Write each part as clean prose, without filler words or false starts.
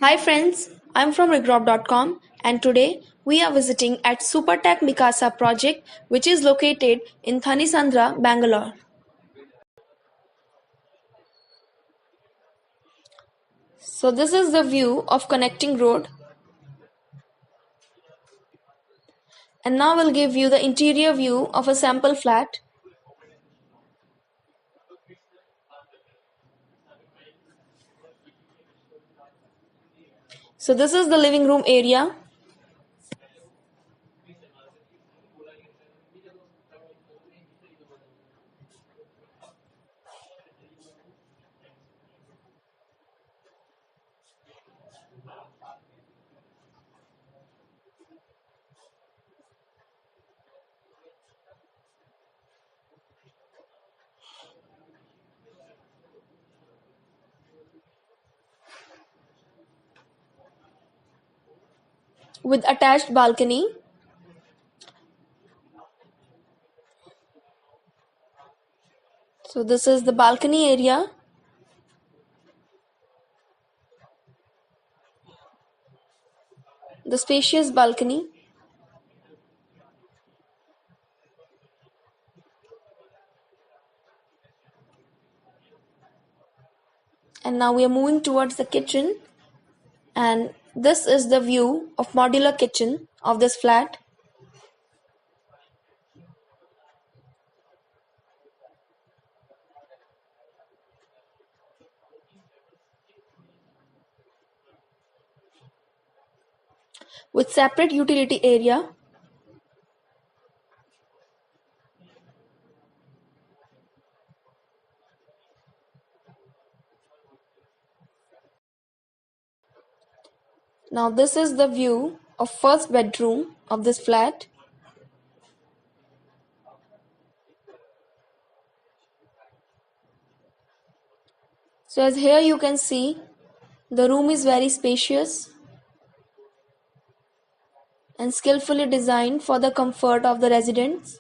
Hi friends, I'm from Regrob.com and today we are visiting at Supertech Micasa project which is located in Thanisandra, Bangalore. So this is the view of connecting road, and now we'll give you the interior view of a sample flat. So this is the living room area. With attached balcony. So this is the balcony area. The spacious balcony. And now we are moving towards the kitchen, and this is the view of modular kitchen of this flat. With separate utility area. Now this is the view of first bedroom of this flat. So as here you can see, the room is very spacious and skillfully designed for the comfort of the residents.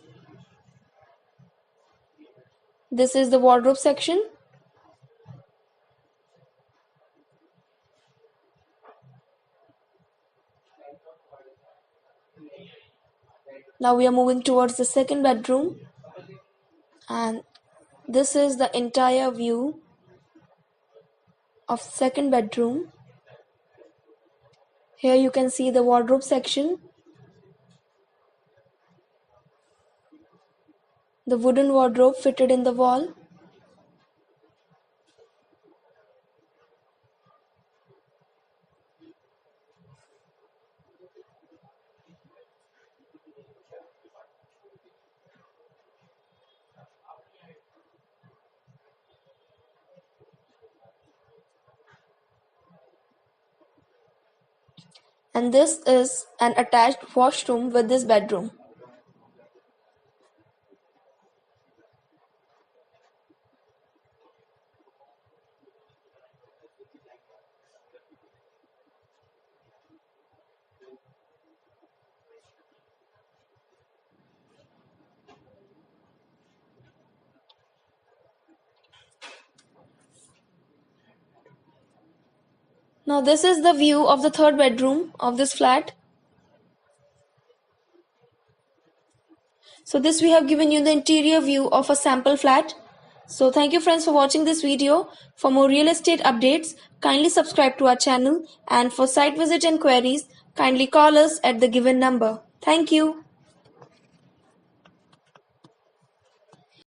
This is the wardrobe section. Now we are moving towards the second bedroom, and this is the entire view of second bedroom. Here you can see the wardrobe section, the wooden wardrobe fitted in the wall. And this is an attached washroom with this bedroom. Now this is the view of the third bedroom of this flat. So this we have given you the interior view of a sample flat. So thank you friends for watching this video. For more real estate updates, kindly subscribe to our channel, and for site visit and queries, kindly call us at the given number. Thank you.